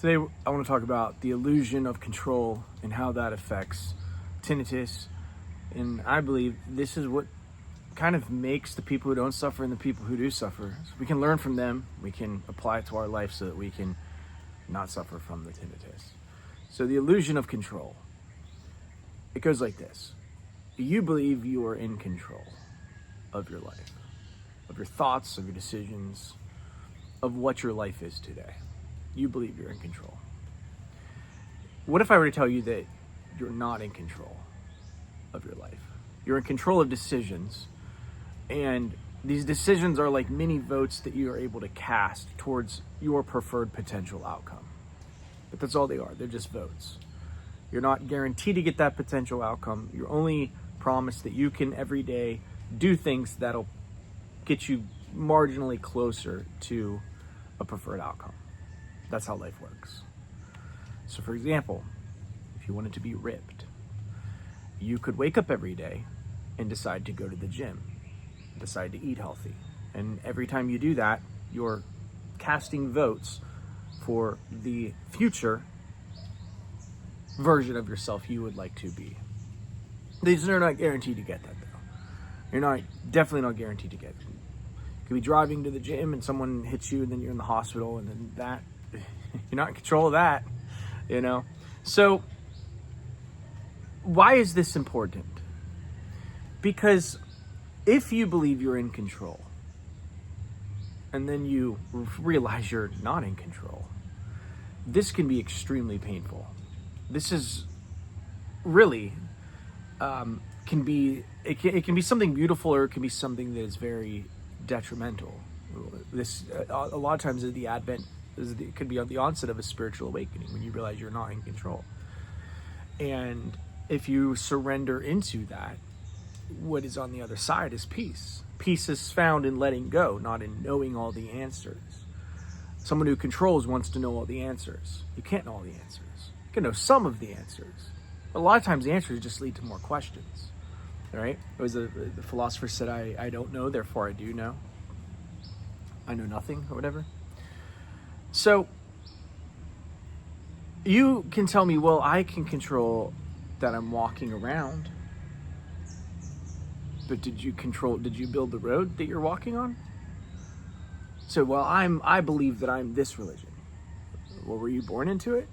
Today I want to talk about the illusion of control and how that affects tinnitus. And I believe this is what kind of makes the people who don't suffer and the people who do suffer. So we can learn from them, we can apply it to our life so that we can not suffer from the tinnitus. So the illusion of control, it goes like this. You believe you are in control of your life, of your thoughts, of your decisions, of what your life is today. You believe you're in control. What if I were to tell you that you're not in control of your life? You're in control of decisions, and these decisions are like mini votes that you are able to cast towards your preferred potential outcome. But that's all they are. They're just votes. You're not guaranteed to get that potential outcome. You're only promised that you can every day do things that'll get you marginally closer to a preferred outcome. That's how life works. So for example, if you wanted to be ripped, you could wake up every day and decide to go to the gym, decide to eat healthy. And every time you do that, you're casting votes for the future version of yourself you would like to be. These are not guaranteed to get that though. You're definitely not guaranteed to get it. You could be driving to the gym and someone hits you and then you're in the hospital, and then that, you're not in control of that, you know? So why is this important? Because if you believe you're in control and then you realize you're not in control, this can be extremely painful. This is really, it can be something beautiful, or it can be something that is very detrimental. This, a lot of times at the advent, it could be on the onset of a spiritual awakening when you realize you're not in control. And if you surrender into that, what is on the other side is peace. Peace is found in letting go, not in knowing all the answers. Someone who controls wants to know all the answers. You can't know all the answers. You can know some of the answers. But a lot of times the answers just lead to more questions. All right? It was the philosopher said, I don't know, therefore I do know. I know nothing, or whatever. So you can tell me, well, I can control that I'm walking around. But did you build the road that you're walking on? So, well, I believe that I'm this religion. Well, were you born into it?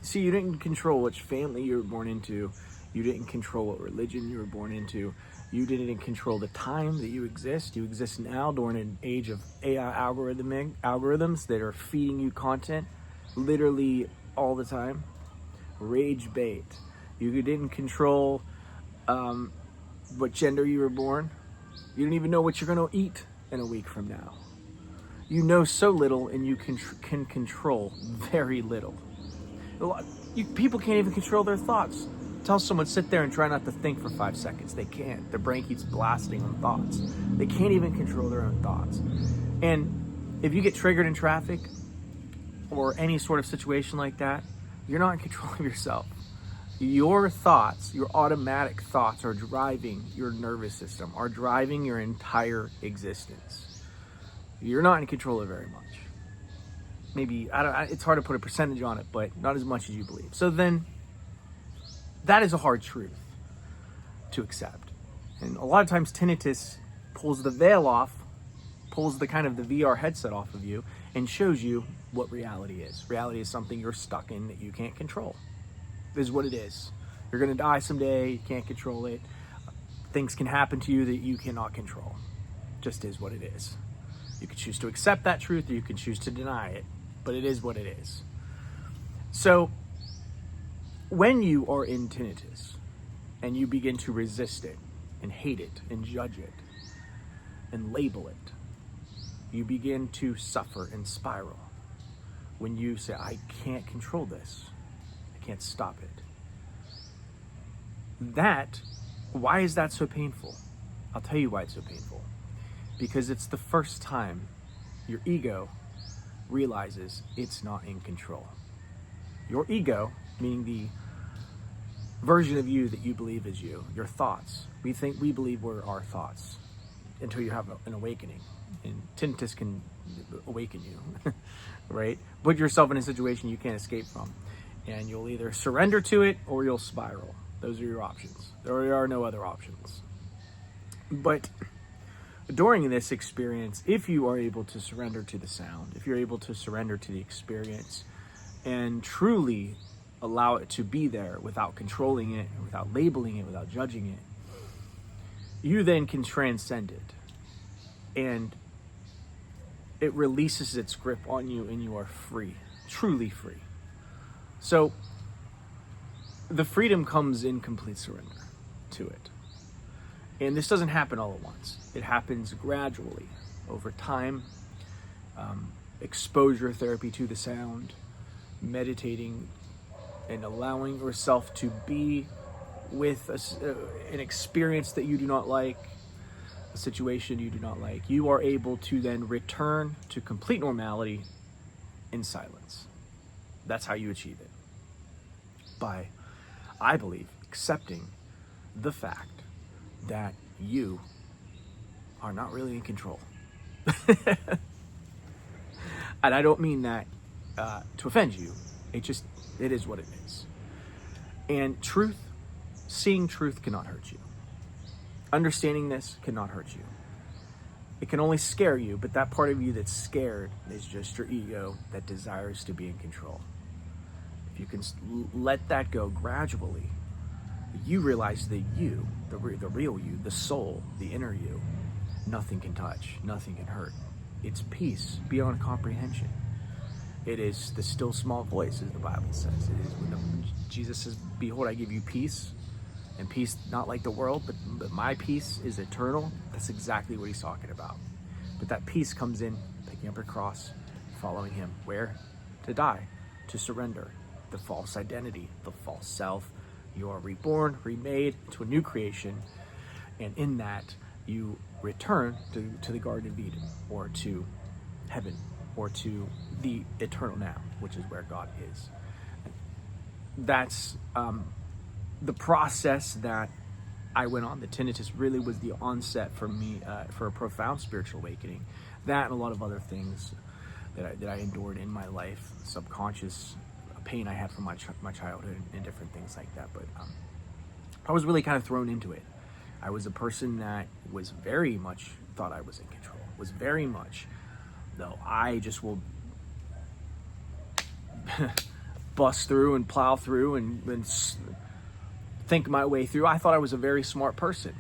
See, you didn't control which family you were born into. You didn't control what religion you were born into. You didn't control the time that you exist. You exist now during an age of AI algorithms that are feeding you content literally all the time. Rage bait. You didn't control what gender you were born. You don't even know what you're going to eat in a week from now. You know so little, and you can control very little. People can't even control their thoughts. Tell someone, sit there and try not to think for 5 seconds. They can't. Their brain keeps blasting on thoughts. They can't even control their own thoughts. And if you get triggered in traffic or any sort of situation like that, you're not in control of yourself. Your thoughts, your automatic thoughts, are driving your nervous system, are driving your entire existence. You're not in control of very much. Maybe, it's hard to put a percentage on it, but not as much as you believe. So then, that is a hard truth to accept. And a lot of times tinnitus pulls the veil off, pulls the kind of the VR headset off of you, and shows you what reality is. Reality is something you're stuck in that you can't control. This is what it is. You're gonna die someday, you can't control it. Things can happen to you that you cannot control. Just is what it is. You can choose to accept that truth, or you can choose to deny it, but it is what it is. So, when you are in tinnitus and you begin to resist it and hate it and judge it and label it, you begin to suffer and spiral. When you say, I can't control this, I can't stop it. Why is that so painful? I'll tell you why it's so painful. Because it's the first time your ego realizes it's not in control. Your ego, meaning the version of you that you believe is you, your thoughts. We believe we're our thoughts until you have an awakening. And tinnitus can awaken you, right? Put yourself in a situation you can't escape from, and you'll either surrender to it or you'll spiral. Those are your options. There are no other options. But during this experience, if you are able to surrender to the sound, if you're able to surrender to the experience and truly allow it to be there without controlling it, without labeling it, without judging it, you then can transcend it. And it releases its grip on you and you are free, truly free. So the freedom comes in complete surrender to it. And this doesn't happen all at once. It happens gradually over time. Exposure therapy to the sound, meditating, and allowing yourself to be with an experience that you do not like, a situation you do not like. You are able to then return to complete normality in silence. That's how you achieve it. By, I believe, accepting the fact that you are not really in control. And I don't mean that to offend you. It is what it is. And seeing truth cannot hurt you. Understanding this cannot hurt you. It can only scare you, but that part of you that's scared is just your ego that desires to be in control. If you can let that go gradually, you realize that you, the real you, the soul, the inner you, nothing can touch, nothing can hurt. It's peace beyond comprehension. It is the still small voice, as the Bible says. It is when Jesus says, "Behold, I give you peace, and peace not like the world, but my peace is eternal." That's exactly what he's talking about. But that peace comes in picking up your cross, following him. Where? To die, to surrender the false identity, the false self. You are reborn, remade to a new creation, and in that you return to the Garden of Eden, or to heaven, or to the eternal now, which is where God is. That's the process that I went on. The tinnitus really was the onset for me for a profound spiritual awakening. That and a lot of other things that I endured in my life, subconscious pain I had from my childhood and different things like that. But I was really kind of thrown into it. I was a person that was very much thought I was in control. Was very much, though, I just will bust through and plow through and think my way through. I thought I was a very smart person.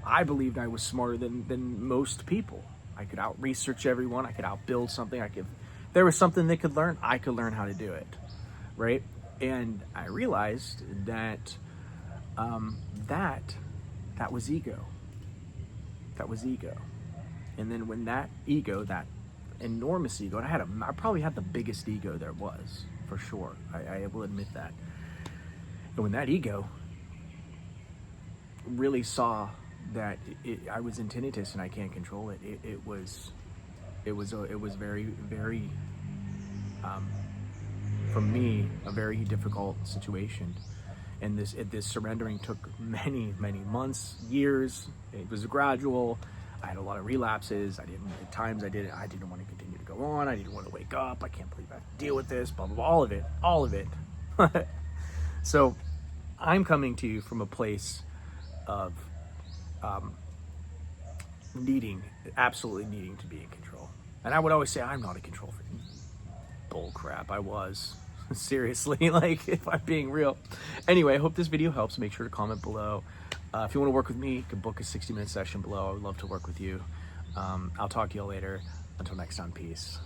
I believed I was smarter than most people. I could out-research everyone. I could out-build something. If there was something they could learn, I could learn how to do it, right? And I realized that that was ego. That was ego. And then when that ego, that enormous ego, and I probably had the biggest ego there was, for sure. I will admit that. And when that ego really saw that I was in tinnitus and I can't control it, it was very, very, for me, a very difficult situation. And this surrendering took many, many months, years. It was gradual. I had a lot of relapses. At times I didn't want to continue to go on. I didn't want to wake up. I can't believe I have to deal with this, blah, blah, blah, all of it. So I'm coming to you from a place of absolutely needing to be in control. And I would always say, I'm not in control. Bull crap, I was. Seriously, like, if I'm being real. Anyway, I hope this video helps. Make sure to comment below. If you want to work with me, you can book a 60-minute session below. I would love to work with you. I'll talk to you all later. Until next time, peace.